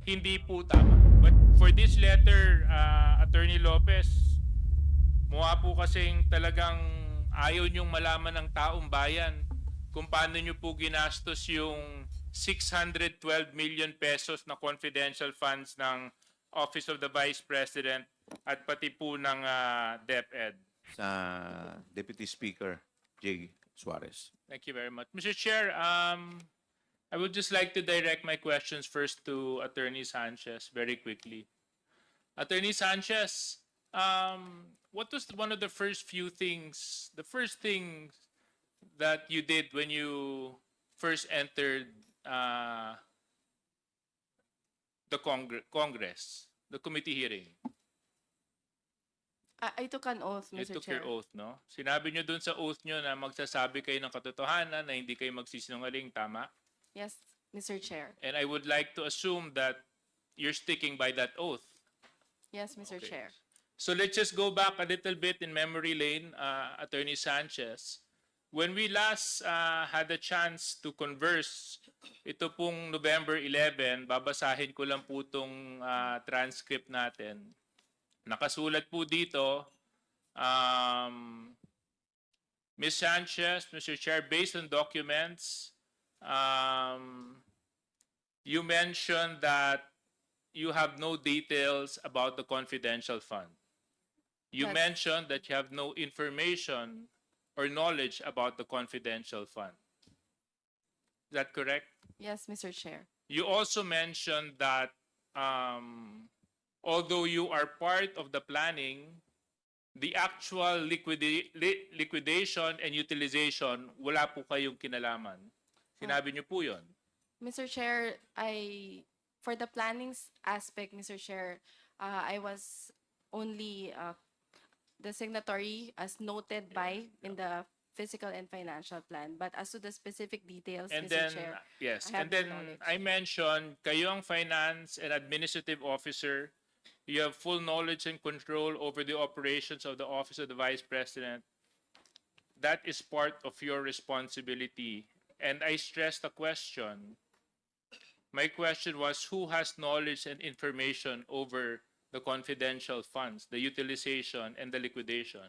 Hindi po tama. But for this letter, Attorney Lopez, mukha po kasing talagang ayaw niyong malaman ng taong bayan kung paano niyo po ginastos yung 612 million pesos na confidential funds ng Office of the Vice President at pati po ng DepEd. Sa Deputy Speaker J. Suarez. Thank you very much. Mr. Chair, I would just like to direct my questions first to Attorney Sanchez very quickly. Attorney Sanchez, what was one of the first things that you did when you first entered the Congress, the committee hearing? I took an oath, You Mr. took Chair. your oath, no? Sinabi nyo dun sa oath nyo na magsasabi kayo ng katotohanan, na hindi kayo magsisinungaling, tama? Yes, Mr. Chair. And I would like to assume that you're sticking by that oath. Yes, Mr. Okay. Chair. So let's just go back a little bit in memory lane, Attorney Sanchez. When we last had a chance to converse, ito pong November 11, babasahin ko lang po itong transcript natin. Nakasulat po dito, Ms. Sanchez, Mr. Chair, based on documents, you mentioned that you have no details about the confidential fund. You Yes. mentioned that you have no information or knowledge about the confidential fund. Is that correct? Yes, Mr. Chair. You also mentioned that although you are part of the planning, the actual liquidation and utilization, wala po kayong kinalaman. Sinabi niyo po yun. Mr. Chair, for the planning aspect, Mr. Chair, I was only the signatory as noted by in the physical and financial plan. But as to the specific details, And Mr. then, Chair, yes, I have and then no knowledge. I mentioned, kayo ang finance and administrative officer. You have full knowledge and control over the operations of the Office of the Vice President. That is part of your responsibility. And I stressed the question. My question was, who has knowledge and information over the confidential funds, the utilization and the liquidation?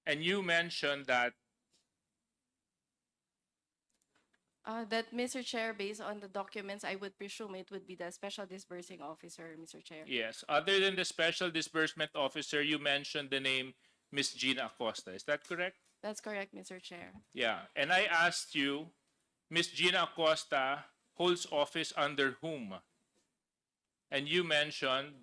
And you mentioned that that, Mr. Chair, based on the documents, I would presume it would be the Special Disbursing Officer, Mr. Chair. yes, other than the Special Disbursement Officer, you mentioned the name Miss Gina Acosta. Is that correct? That's correct, Mr. Chair. Yeah. And I asked you, Miss Gina Acosta holds office under whom? And you mentioned,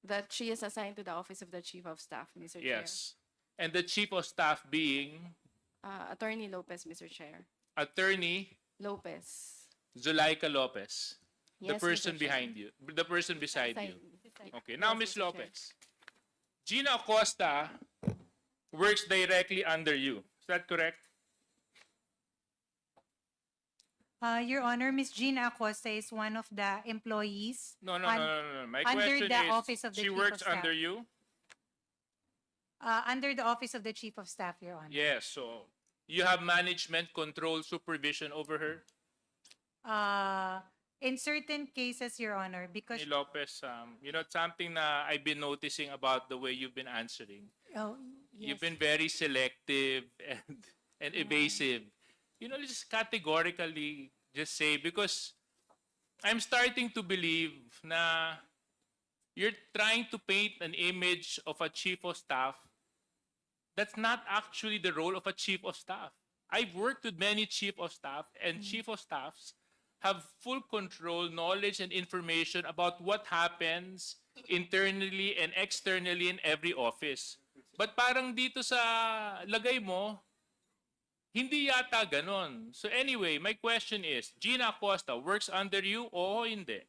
That she is assigned to the Office of the Chief of Staff, Mr. Chair. yes. And the Chief of Staff being Attorney Lopez, Mr. Chair. Attorney Lopez. ZULEIKA Lopez. The Yes, person Mr. Chair. behind you. The person beside you. Okay. Now, Yes, Miss Mr. Chair. Lopez. Gina Acosta works directly under you. Is that correct? Your Honor, Ms. Gina Acosta is one of the employees. No. My Under question the is, Office of the she Chief works of Staff. under you? Under the Office of the Chief of Staff, Your Honor. Yes. So you have management control, supervision over her? In certain cases, Your Honor, because Ni Lopez, it's something na I've been noticing about the way you've been answering. oh, You've yes. been very selective and evasive. Just categorically just say, because I'm starting to believe na you're trying to paint an image of a chief of staff that's not actually the role of a chief of staff. I've worked with many chief of staff, and chief of staffs have full control, knowledge, and information about what happens internally and externally in every office. But parang dito sa lagay mo, hindi yata ganon. So anyway, my question is, Gina Acosta works under you o hindi?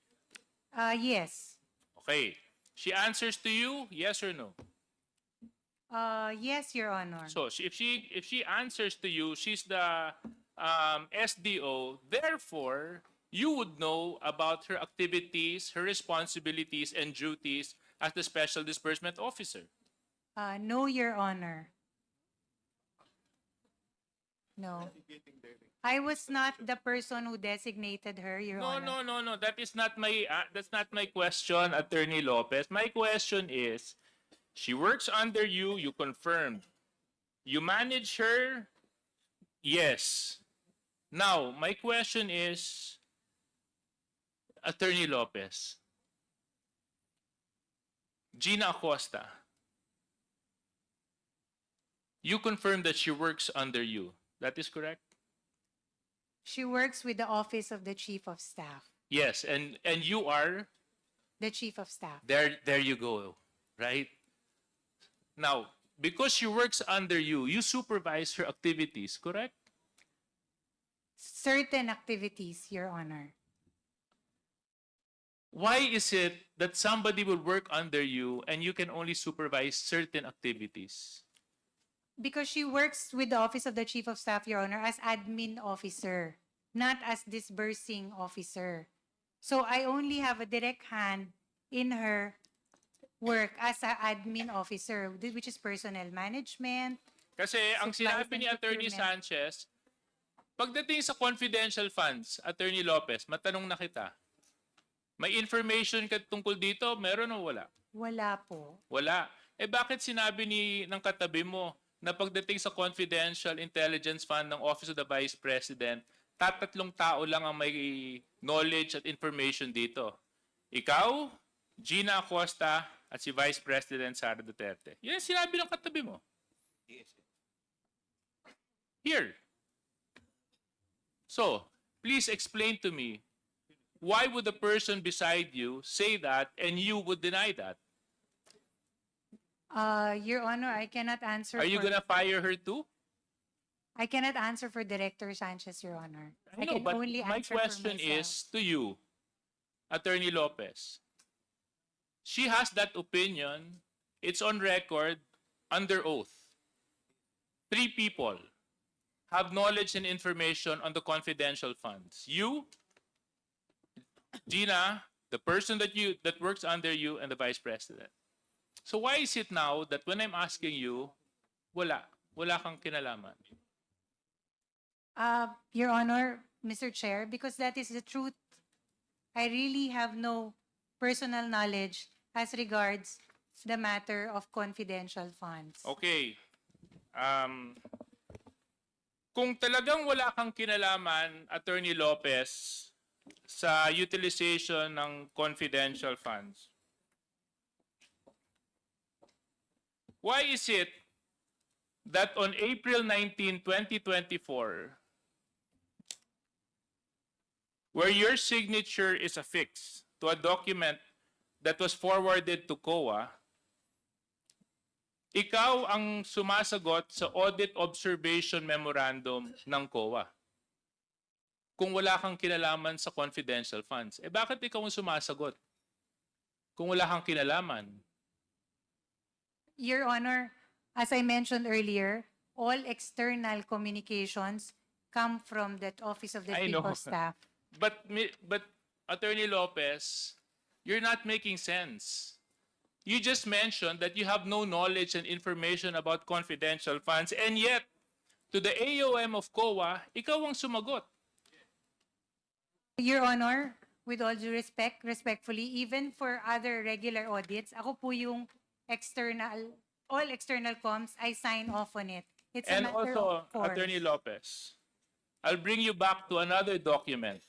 Yes. Okay. She answers to you, yes or no? Yes, Your Honor. So if she answers to you, she's the SDO. Therefore, you would know about her activities, her responsibilities, and duties as the Special Disbursement Officer. No, Your Honor. No. I was not the person who designated her, Your Honor. No. That's not my question, Attorney Lopez. My question is, she works under you. You confirmed. You manage her. Yes. Now, my question is, Attorney Lopez, Gina Acosta, you confirmed that she works under you. That is correct? She works with the Office of the Chief of Staff. Yes, and you are The Chief of Staff. there you go, right? Now, because she works under you, you supervise her activities, correct? Certain activities, Your Honor. Why is it that somebody will work under you and you can only supervise certain activities? Because she works with the Office of the Chief of Staff, Your Honor, as admin officer, not as disbursing officer. So I only have a direct hand in her work as an admin officer, which is personnel management. Kasi ang Supplies sinabi and ni Attorney procurement. Sanchez, pagdating sa confidential funds, Attorney Lopez, matanong na kita, may information ka tungkol dito? Meron o wala? Wala po. Wala. Eh bakit sinabi ng katabi mo na pagdating sa confidential intelligence fund ng Office of the Vice President, tatatlong tao lang ang may knowledge at information dito? Ikaw, Gina Acosta, at si Vice President Sara Duterte. Yan ang sinabi ng katabi mo. Here. So, please explain to me, why would the person beside you say that and you would deny that? Your Honor, I cannot answer. Are you gonna fire her too? I cannot answer for Director Sanchez, Your Honor. I know, can but only my answer for question myself. is to you, Attorney Lopez. She has that opinion. It's on record, under oath. 3 people have knowledge and information on the confidential funds. You, Gina, the person that works under you, and the Vice President. So why is it now that when I'm asking you, wala kang kinalaman? Your Honor, Mr. Chair, because that is the truth. I really have no personal knowledge as regards the matter of confidential funds. Okay. Kung talagang wala kang kinalaman, Attorney Lopez, sa utilization ng confidential funds, why is it that on April 19, 2024, where your signature is affixed to a document that was forwarded to COA, ikaw ang sumasagot sa audit observation memorandum ng COA kung wala kang kinalaman sa confidential funds? Eh bakit ikaw ang sumasagot kung wala kang kinalaman? Your Honor, as I mentioned earlier, all external communications come from that Office of the I Chief know. of Staff. But Attorney Lopez, you're not making sense. You just mentioned that you have no knowledge and information about confidential funds, and yet, to the AOM of COA, ikaw ang sumagot. Your Honor, with all due respect, respectfully, even for other regular audits, ako po yung all external comms, I sign off on it. It's a And matter also, of course. Attorney Lopez, I'll bring you back to another document.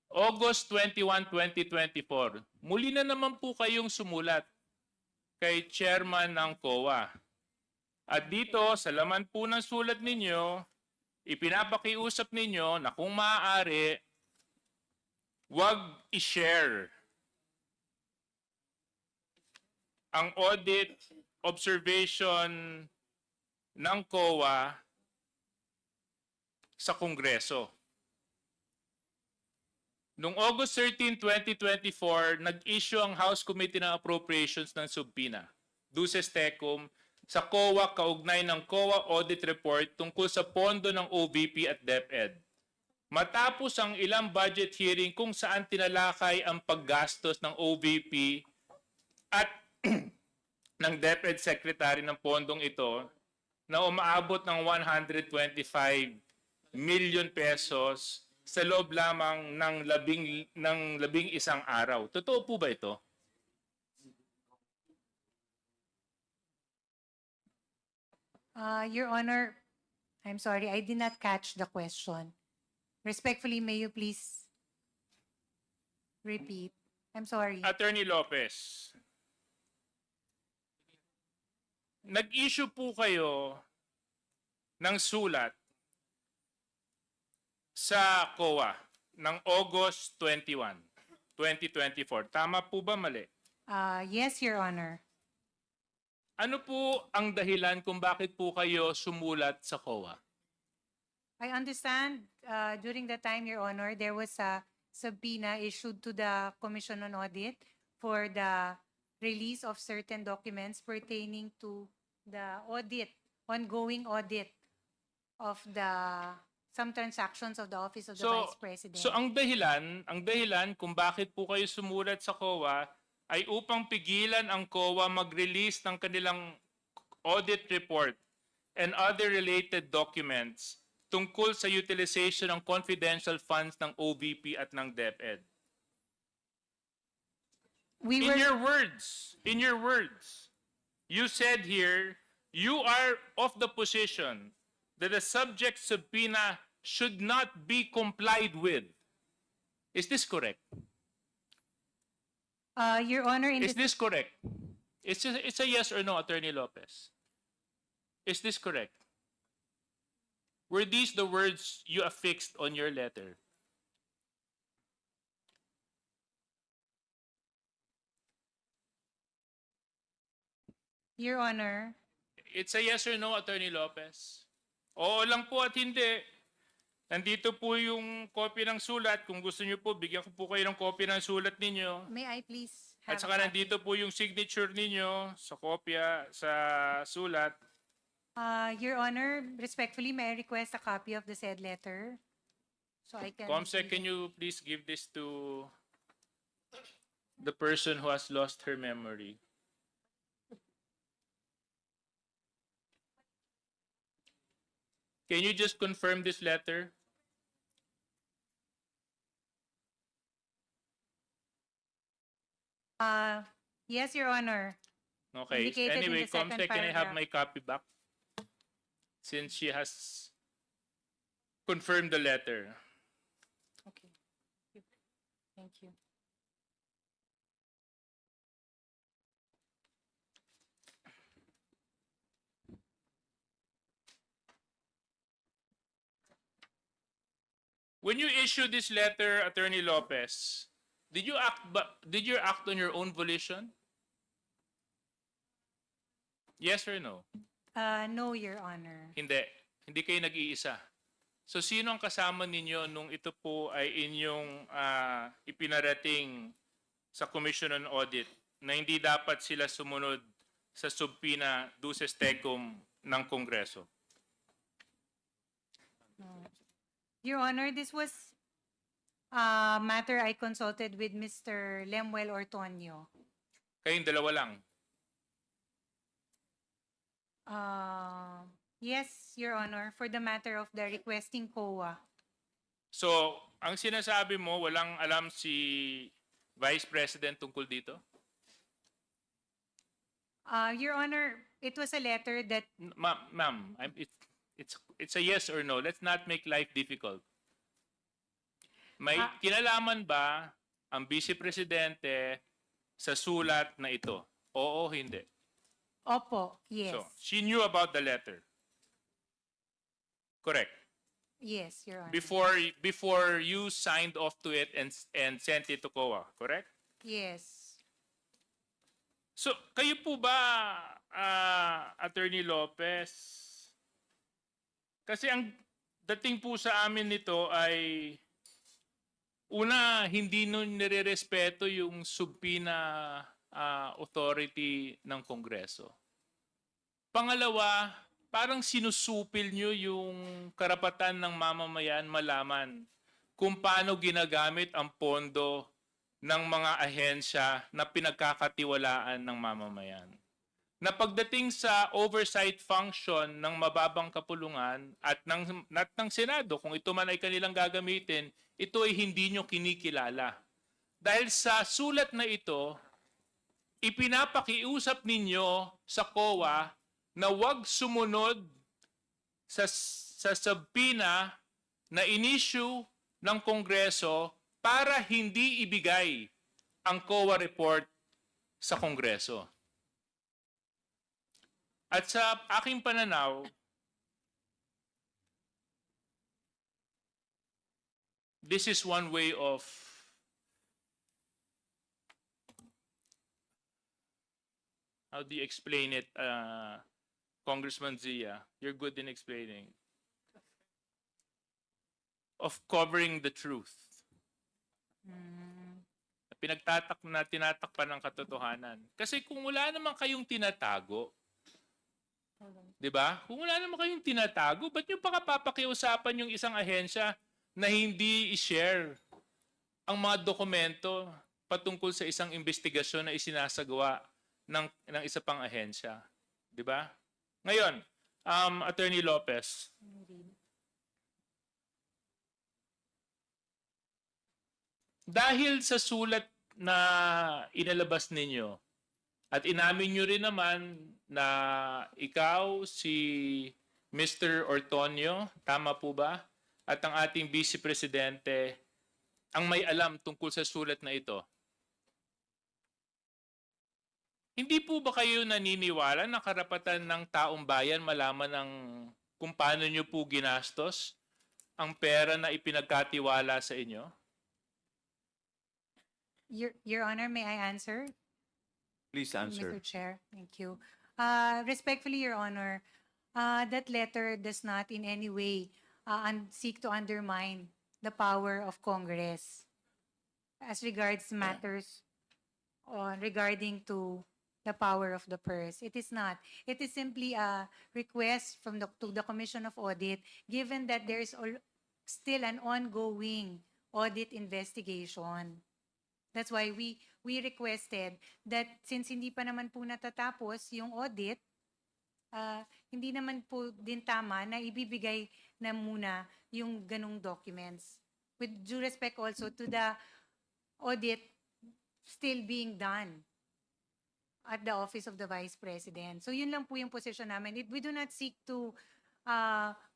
August 21, 2024, muli na naman po kayong sumulat kay chairman ng COA. At dito, sa laman po ng sulat ninyo, ipinapakiusap ninyo na kung maaari, wag i-share ang audit observation ng COA sa Kongreso. Noong August 13, 2024, nag-issue ang House Committee ng Appropriations ng subpoena, Duces Tecum, sa COA kaugnay ng COA Audit Report tungkol sa pondo ng OVP at DepEd. Matapos ang ilang budget hearing kung saan tinalakay ang paggastos ng OVP at ng DepEd Secretary ng pondong ito na umaabot ng 125 million pesos sa loob lamang ng labing isang araw. Totoo po ba ito? Your Honor, I'm sorry, I did not catch the question. Respectfully, may you please repeat? I'm sorry. Attorney Lopez, nag-issue po kayo ng sulat sa COA ng August 21, 2024. Tama po ba mali? Yes, Your Honor. Ano po ang dahilan kung bakit po kayo sumulat sa COA? I understand during the time, Your Honor, there was a subpoena issued to the Commission on Audit for the release of certain documents pertaining to the audit, ongoing audit of some transactions of the Office of the Vice President. So ang dahilan kung bakit po kayo sumulat sa COA ay upang pigilan ang COA mag-release ng kanilang audit report and other related documents tungkol sa utilization ng confidential funds ng OVP at ng DepEd. In your words, you said here, you are of the position that the subject subpoena should not be complied with. Is this correct? Your Honor, in Is this correct? It's a yes or no, Attorney Lopez. Is this correct? Were these the words you affixed on your letter? Your Honor, It's a yes or no, Attorney Lopez. Oo lang po at hindi. Nandito po yung copy ng sulat. Kung gusto niyo po, bigyan ko po kayo ng copy ng sulat ninyo. may I please At have saka a copy? nandito po yung signature ninyo sa kopya, sa sulat. Your Honor, respectfully, may I request a copy of the said letter? So I can... Comsec, can you please give this to the person who has lost her memory? Can you just confirm this letter? Yes, Your Honor. Okay. Indicated in Anyway, the second Comsec, can I have paragraph. my copy back? Since she has confirmed the letter. Okay. Thank you. When you issued this letter, Attorney Lopez, did you act on your own volition? Yes or no? No, Your Honor. Hindi. Hindi kayo nag-iisa. So sino ang kasama ninyo nung ito po ay inyong ipinarating sa Commission on Audit na hindi dapat sila sumunod sa subpoena duces tecum ng Kongreso? Your Honor, this was a matter I consulted with Mr. Lemuel Ortonio. Kayong dalawa lang. Yes, Your Honor, for the matter of the requesting COA. So, ang sinasabi mo, walang alam si Vice President tungkol dito? Your Honor, it was a letter that Ma'am, it's a yes or no. Let's not make life difficult. May kinalaman ba ang Vice Presidente sa sulat na ito? Oo, hindi. Opo, yes. So, she knew about the letter. Correct. Yes, Your Honor. Before you signed off to it and sent it to COA, correct? Yes. So, kayo po ba, Attorney Lopez? Kasi ang dating po sa amin nito ay una, hindi nun nire-respeto yung subpoena authority ng Kongreso. Pangalawa, parang sinusupil nyo yung karapatan ng mamamayan malaman kung paano ginagamit ang pondo ng mga ahensya na pinagkakatiwalaan ng mamamayan. na pagdating sa oversight function ng mababang kapulungan at ng Senado, kung ito man ay kanilang gagamitin, ito ay hindi nyo kinikilala. Dahil sa sulat na ito, ipinapakiusap ninyo sa COA na huwag sumunod sa subpoena na inisyu ng Kongreso para hindi ibigay ang COA report sa Kongreso. At sa aking pananaw, this is one way of how do you explain it, Congressman Zia? You're good in explaining. Of covering the truth. Tinatakpan ng katotohanan. Kasi kung wala naman kayong tinatago, di ba? Kung wala naman kayong tinatago, ba't nyo pa papakiusapan yung isang ahensya na hindi i-share ang mga dokumento patungkol sa isang investigasyon na isinasagawa ng isa pang ahensya? Di ba? Ngayon, Attorney Lopez, dahil sa sulat na inalabas ninyo, at inamin nyo rin naman na ikaw, si Mr. Ortonio, tama po ba? At ang ating Vice Presidente, ang may alam tungkol sa sulat na ito. Hindi po ba kayo naniniwala na karapatan ng taong bayan malaman kung paano nyo po ginastos ang pera na ipinagkatiwala sa inyo? Your Honor, may I answer? Please answer. Mr. Chair, thank you. Respectfully, Your Honor, that letter does not in any way seek to undermine the power of Congress as regards matters regarding to the power of the purse. It is not. It is simply a request to the Commission of Audit, given that there is still an ongoing audit investigation. That's why we requested that since hindi pa naman po natatapos yung audit, hindi naman po din tama na ibibigay na muna yung ganong documents. With due respect also to the audit still being done at the Office of the Vice President. So yun lang po yung position namin. We do not seek to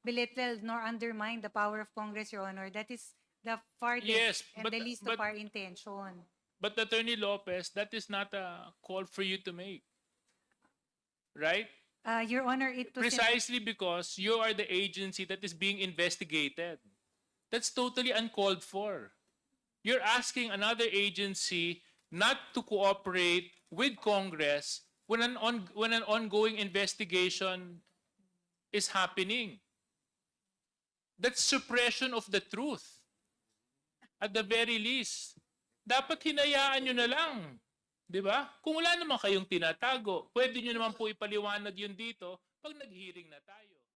belittle nor undermine the power of Congress, Your Honor. That is the farthest Yes, and the least of our intention. But Attorney Lopez, that is not a call for you to make. Right? Your Honor, it was Precisely because you are the agency that is being investigated. That's totally uncalled for. You're asking another agency not to cooperate with Congress when an ongoing investigation is happening. That's suppression of the truth. At the very least, dapat hinayaan nyo na lang. Di ba? Kung wala naman kayong tinatago, pwede nyo naman po ipaliwanag yun dito pag nag-hearing na tayo.